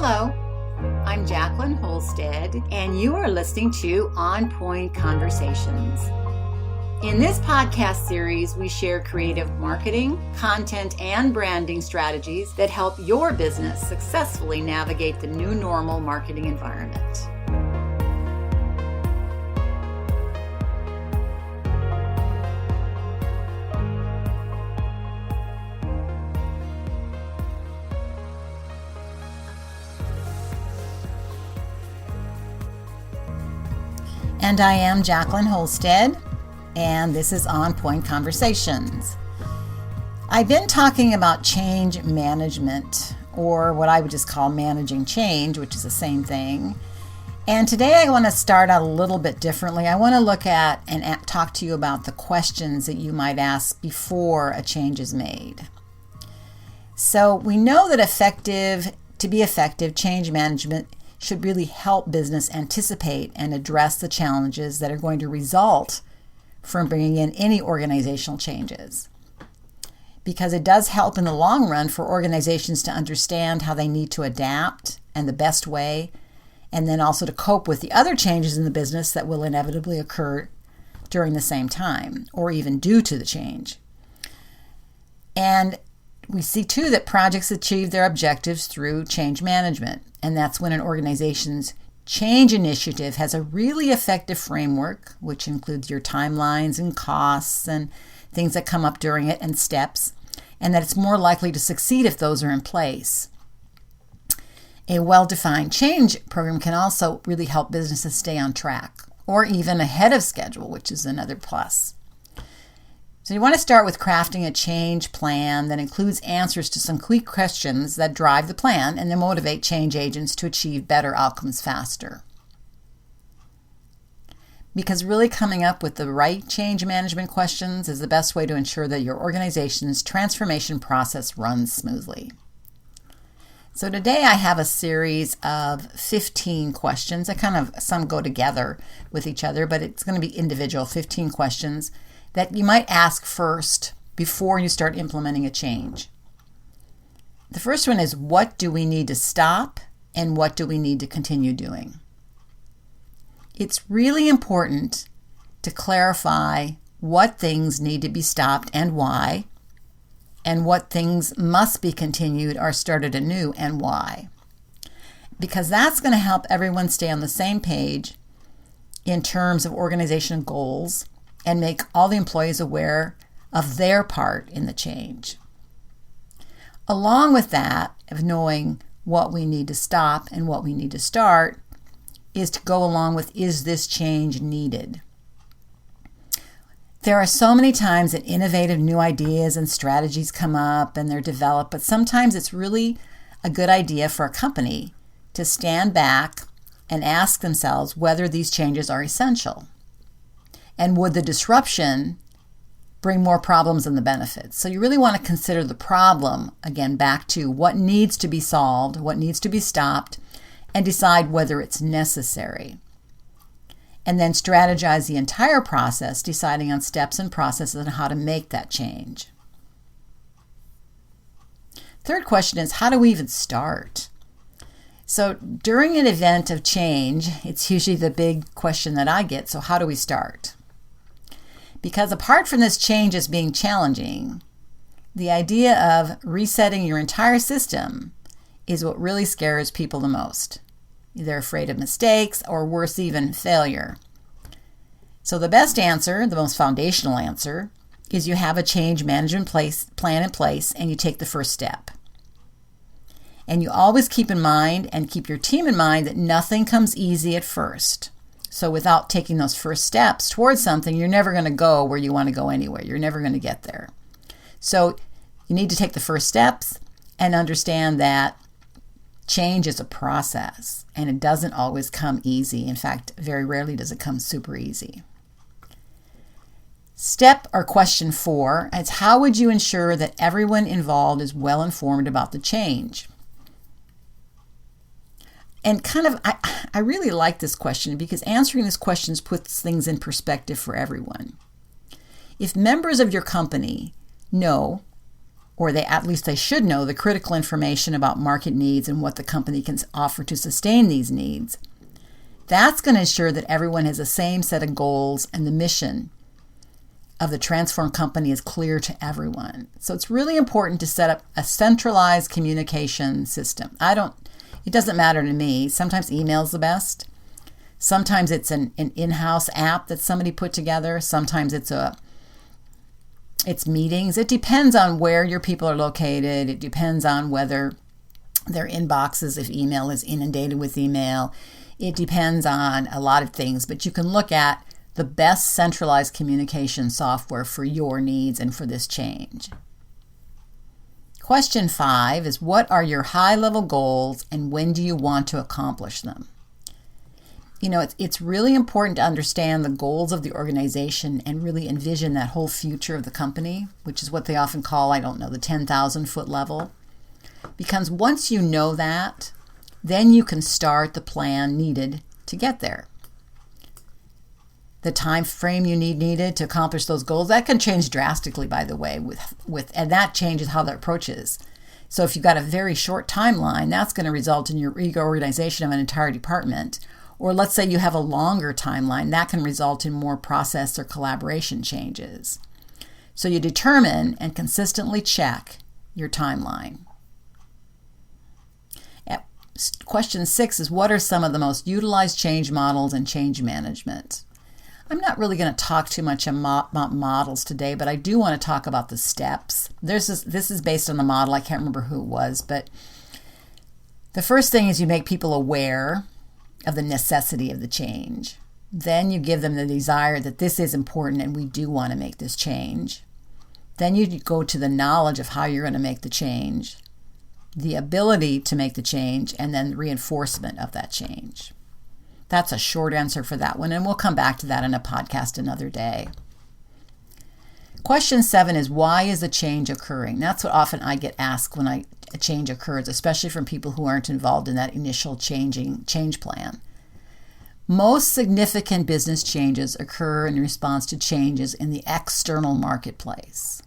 Hello, I'm Jacqueline Holstead, and you are listening to On Point Conversations. In this podcast series, we share creative marketing, content, and branding strategies that help your business successfully navigate the new normal marketing environment. And I am Jacqueline Holstead, and this is On Point Conversations. I've been talking about change management, or what I would just call managing change, which is the same thing. And today I want to start out a little bit differently. I want to look at and talk to you about the questions that you might ask before a change is made. So we know that to be effective, change management should really help business anticipate and address the challenges that are going to result from bringing in any organizational changes. Because it does help in the long run for organizations to understand how they need to adapt and the best way, and then also to cope with the other changes in the business that will inevitably occur during the same time or even due to the change. And we see too that projects achieve their objectives through change management. And that's when an organization's change initiative has a really effective framework, which includes your timelines and costs and things that come up during it and steps, and that it's more likely to succeed if those are in place. A well-defined change program can also really help businesses stay on track or even ahead of schedule, which is another plus. So you want to start with crafting a change plan that includes answers to some key questions that drive the plan and then motivate change agents to achieve better outcomes faster. Because really coming up with the right change management questions is the best way to ensure that your organization's transformation process runs smoothly. So today I have a series of 15 questions. Some go together with each other, but it's going to be individual 15 questions that you might ask first before you start implementing a change. The first one is, what do we need to stop and what do we need to continue doing? It's really important to clarify what things need to be stopped and why, and what things must be continued or started anew and why. Because that's going to help everyone stay on the same page in terms of organizational goals and make all the employees aware of their part in the change. Along with that, of knowing what we need to stop and what we need to start, is to go along with, is this change needed? There are so many times that innovative new ideas and strategies come up and they're developed, but sometimes it's really a good idea for a company to stand back and ask themselves whether these changes are essential. And would the disruption bring more problems than the benefits? So you really want to consider the problem, again, back to what needs to be solved, what needs to be stopped, and decide whether it's necessary. And then strategize the entire process, deciding on steps and processes and how to make that change. Third question is, how do we even start? So during an event of change, it's usually the big question that I get, so how do we start? Because apart from this change as being challenging, the idea of resetting your entire system is what really scares people the most. They're afraid of mistakes or worse even, failure. So the best answer, the most foundational answer, is you have a change management plan in place and you take the first step. And you always keep in mind and keep your team in mind that nothing comes easy at first. So without taking those first steps towards something, you're never going to go where you want to go anyway. You're never going to get there. So you need to take the first steps and understand that change is a process and it doesn't always come easy. In fact, very rarely does it come super easy. Step or question 4 is, how would you ensure that everyone involved is well informed about the change? And I really like this question because answering this question puts things in perspective for everyone. If members of your company know or at least they should know the critical information about market needs and what the company can offer to sustain these needs. That's going to ensure that everyone has the same set of goals and the mission of the transformed company is clear to everyone. So it's really important to set up a centralized communication system. It doesn't matter to me. Sometimes email's the best. Sometimes it's an in-house app that somebody put together. Sometimes it's meetings. It depends on where your people are located. It depends on whether their inboxes, if email is inundated with email. It depends on a lot of things, but you can look at the best centralized communication software for your needs and for this change. Question 5 is, what are your high-level goals and when do you want to accomplish them? It's really important to understand the goals of the organization and really envision that whole future of the company, which is what they often call, the 10,000-foot level. Because once you know that, then you can start the plan needed to get there. The time frame you needed to accomplish those goals, that can change drastically, by the way, and that changes how the approach is. So if you've got a very short timeline, that's going to result in your reorganization of an entire department. Or let's say you have a longer timeline, that can result in more process or collaboration changes. So you determine and consistently check your timeline. Question 6 is, what are some of the most utilized change models and change management? I'm not really going to talk too much about models today, but I do want to talk about the steps. This is based on the model. I can't remember who it was, but the first thing is you make people aware of the necessity of the change. Then you give them the desire that this is important and we do want to make this change. Then you go to the knowledge of how you're going to make the change, the ability to make the change, and then reinforcement of that change. That's a short answer for that one, and we'll come back to that in a podcast another day. Question 7 is, why is a change occurring? That's what often I get asked when a change occurs, especially from people who aren't involved in that initial change plan. Most significant business changes occur in response to changes in the external marketplace.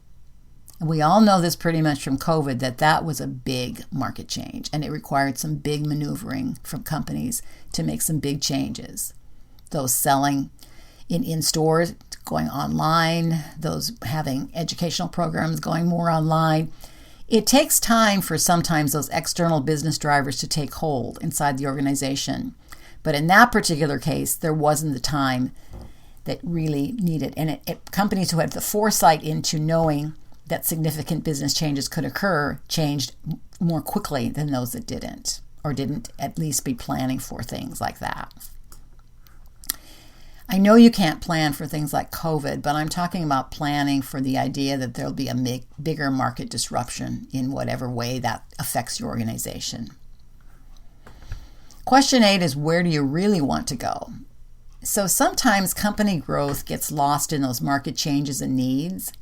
And we all know this pretty much from COVID, that was a big market change, and it required some big maneuvering from companies to make some big changes. Those selling in stores going online, those having educational programs going more online. It takes time for sometimes those external business drivers to take hold inside the organization. But in that particular case, there wasn't the time that really needed. And companies who had the foresight into knowing that significant business changes could occur changed more quickly than those that didn't, or didn't at least be planning for things like that. I know you can't plan for things like COVID, but I'm talking about planning for the idea that there'll be a bigger market disruption in whatever way that affects your organization. Question 8 is, where do you really want to go? So sometimes company growth gets lost in those market changes and needs,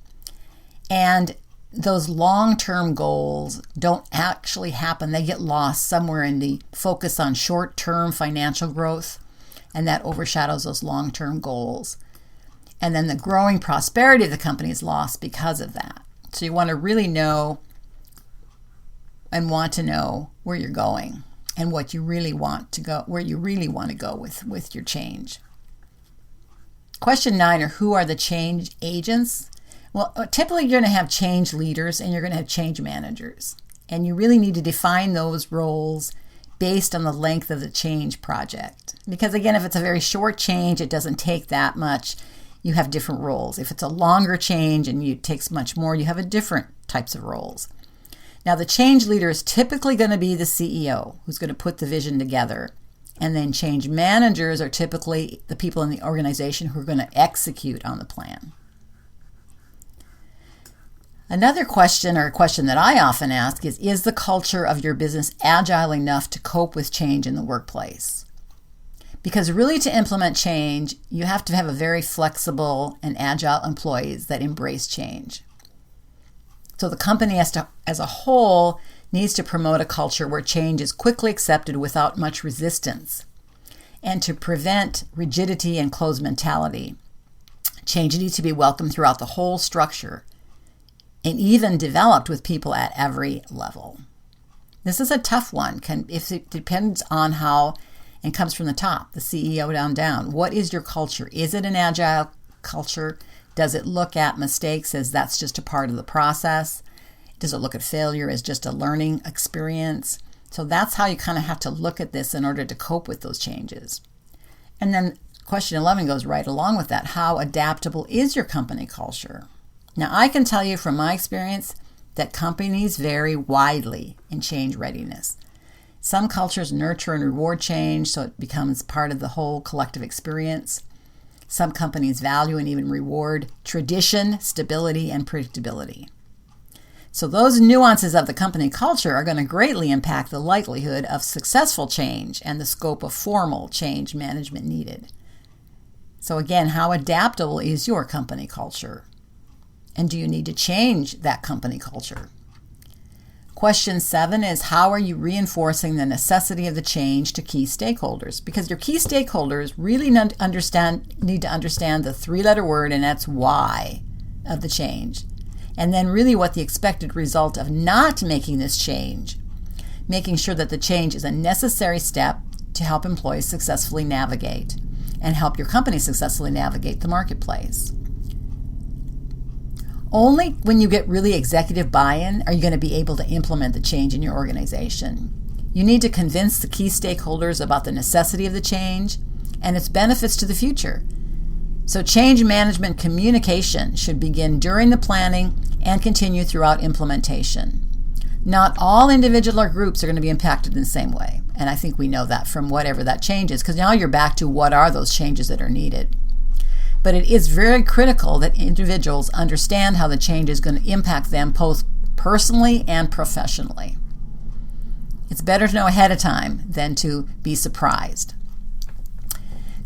and those long-term goals don't actually happen. They get lost somewhere in the focus on short-term financial growth, and that overshadows those long-term goals. And then the growing prosperity of the company is lost because of that. So you want to really know and want to know where you're going and what you really want to go, where you really want to go with your change. Question 9 are, who are the change agents? Well, typically you're going to have change leaders and you're going to have change managers. And you really need to define those roles based on the length of the change project. Because again, if it's a very short change, it doesn't take that much. You have different roles. If it's a longer change and it takes much more, you have a different types of roles. Now, the change leader is typically going to be the CEO who's going to put the vision together. And then change managers are typically the people in the organization who are going to execute on the plan. Another question, or a question that I often ask, is the culture of your business agile enough to cope with change in the workplace? Because really to implement change, you have to have a very flexible and agile employees that embrace change. So the company as a whole needs to promote a culture where change is quickly accepted without much resistance. And to prevent rigidity and closed mentality, change needs to be welcomed throughout the whole structure. and even developed with people at every level. This is a tough one. If it depends on how, and comes from the top, the CEO down. What is your culture? Is it an agile culture? Does it look at mistakes as that's just a part of the process? Does it look at failure as just a learning experience? So that's how you kind of have to look at this in order to cope with those changes. And then question 11 goes right along with that. How adaptable is your company culture? Now, I can tell you from my experience that companies vary widely in change readiness. Some cultures nurture and reward change so it becomes part of the whole collective experience. Some companies value and even reward tradition, stability, and predictability. So those nuances of the company culture are going to greatly impact the likelihood of successful change and the scope of formal change management needed. So again, how adaptable is your company culture? And do you need to change that company culture? Question 7 is, how are you reinforcing the necessity of the change to key stakeholders? Because your key stakeholders really need to understand the 3-letter word, and that's why of the change. And then really what the expected result of not making this change, making sure that the change is a necessary step to help employees successfully navigate and help your company successfully navigate the marketplace. Only when you get really executive buy-in are you going to be able to implement the change in your organization. You need to convince the key stakeholders about the necessity of the change and its benefits to the future. So change management communication should begin during the planning and continue throughout implementation. Not all individual or groups are going to be impacted in the same way. And I think we know that from whatever that change is, because now you're back to what are those changes that are needed. But it is very critical that individuals understand how the change is going to impact them both personally and professionally. It's better to know ahead of time than to be surprised.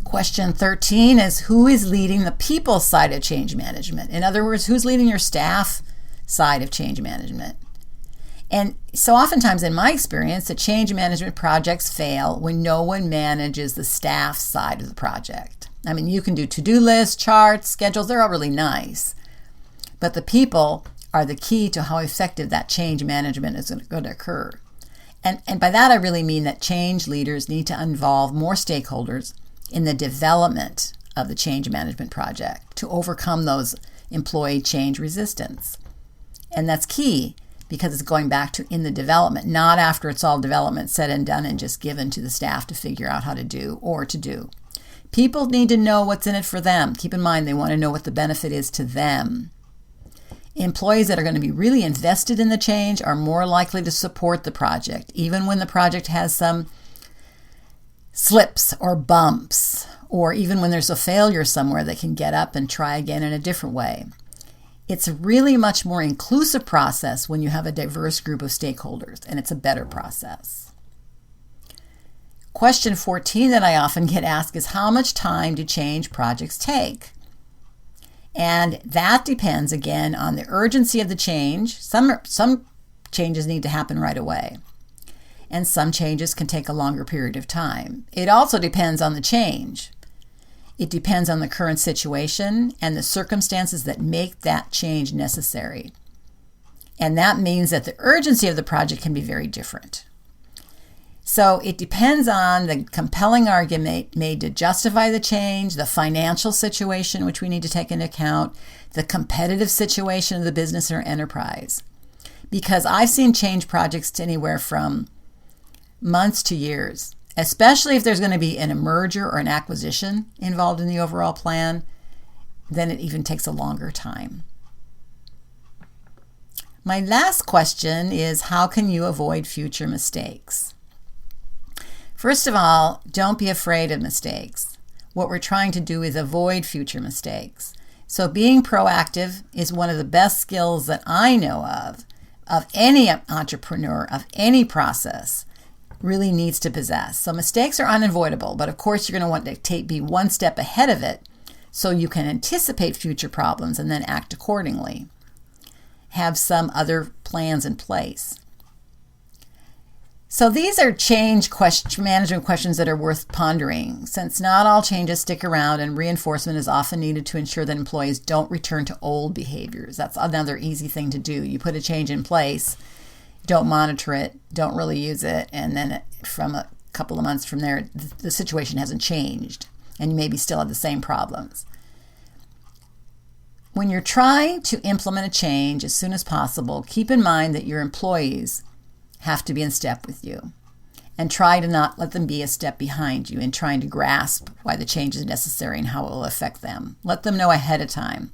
Question 13 is, who is leading the people side of change management? In other words, who's leading your staff side of change management? And so oftentimes in my experience, the change management projects fail when no one manages the staff side of the project. I mean, you can do to-do lists, charts, schedules, they're all really nice. But the people are the key to how effective that change management is going to occur. And by that I really mean that change leaders need to involve more stakeholders in the development of the change management project to overcome those employee change resistance. And that's key because it's going back to in the development, not after it's all development said and done and just given to the staff to figure out how to do or to do. People need to know what's in it for them. Keep in mind, they want to know what the benefit is to them. Employees that are going to be really invested in the change are more likely to support the project, even when the project has some slips or bumps, or even when there's a failure somewhere, they can get up and try again in a different way. It's a really much more inclusive process when you have a diverse group of stakeholders, and it's a better process. Question 14 that I often get asked is, how much time do change projects take? And that depends, again, on the urgency of the change. Some changes need to happen right away, and some changes can take a longer period of time. It also depends on the change. It depends on the current situation and the circumstances that make that change necessary. And that means that the urgency of the project can be very different. So it depends on the compelling argument made to justify the change, the financial situation, which we need to take into account, the competitive situation of the business or enterprise. Because I've seen change projects to anywhere from months to years, especially if there's going to be a merger or an acquisition involved in the overall plan, then it even takes a longer time. My last question is, how can you avoid future mistakes? First of all, don't be afraid of mistakes. What we're trying to do is avoid future mistakes. So being proactive is one of the best skills that I know of any entrepreneur, of any process, really needs to possess. So mistakes are unavoidable, but of course you're going to want to be one step ahead of it so you can anticipate future problems and then act accordingly. Have some other plans in place. So these are management questions that are worth pondering, since not all changes stick around and reinforcement is often needed to ensure that employees don't return to old behaviors. That's another easy thing to do. You put a change in place, don't monitor it, don't really use it, and then from a couple of months from there, the situation hasn't changed, and you maybe still have the same problems. When you're trying to implement a change as soon as possible, keep in mind that your employees have to be in step with you, and try to not let them be a step behind you in trying to grasp why the change is necessary and how it will affect them. Let them know ahead of time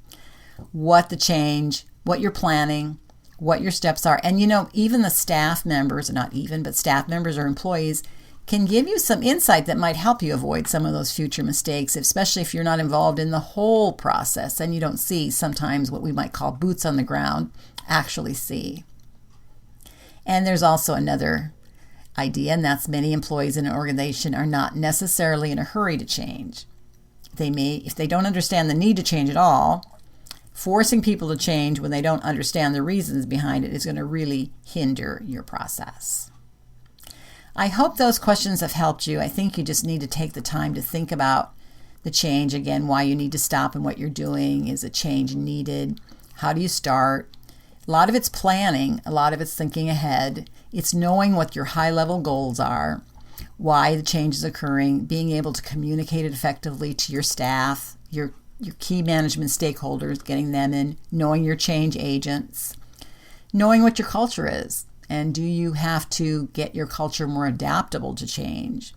what the change, what you're planning, what your steps are. And even the staff members, staff members or employees can give you some insight that might help you avoid some of those future mistakes, especially if you're not involved in the whole process and you don't see sometimes what we might call boots on the ground actually see. And there's also another idea, and that's many employees in an organization are not necessarily in a hurry to change. If they don't understand the need to change at all, forcing people to change when they don't understand the reasons behind it is going to really hinder your process. I hope those questions have helped you. I think you just need to take the time to think about the change again, why you need to stop and what you're doing. Is a change needed? How do you start? A lot of it's planning, a lot of it's thinking ahead. It's knowing what your high-level goals are, why the change is occurring, being able to communicate it effectively to your staff, your key management stakeholders, getting them in, knowing your change agents, knowing what your culture is, and do you have to get your culture more adaptable to change?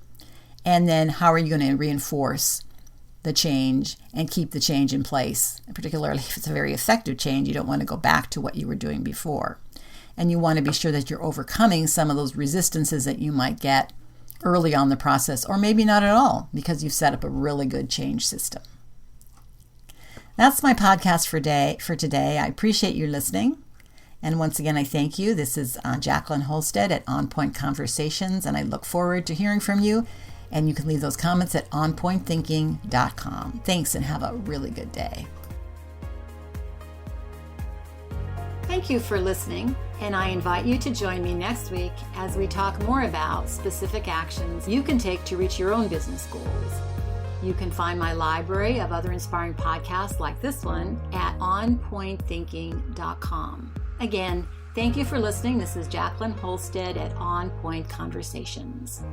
And then how are you going to reinforce the change and keep the change in place? And particularly if it's a very effective change, you don't want to go back to what you were doing before. And you want to be sure that you're overcoming some of those resistances that you might get early on in the process, or maybe not at all, because you've set up a really good change system. That's my podcast for today. I appreciate you listening. And once again, I thank you. This is Jacqueline Holstead at On Point Conversations, and I look forward to hearing from you. And you can leave those comments at onpointthinking.com. Thanks, and have a really good day. Thank you for listening, and I invite you to join me next week as we talk more about specific actions you can take to reach your own business goals. You can find my library of other inspiring podcasts like this one at onpointthinking.com. Again, thank you for listening. This is Jacqueline Holstead at On Point Conversations.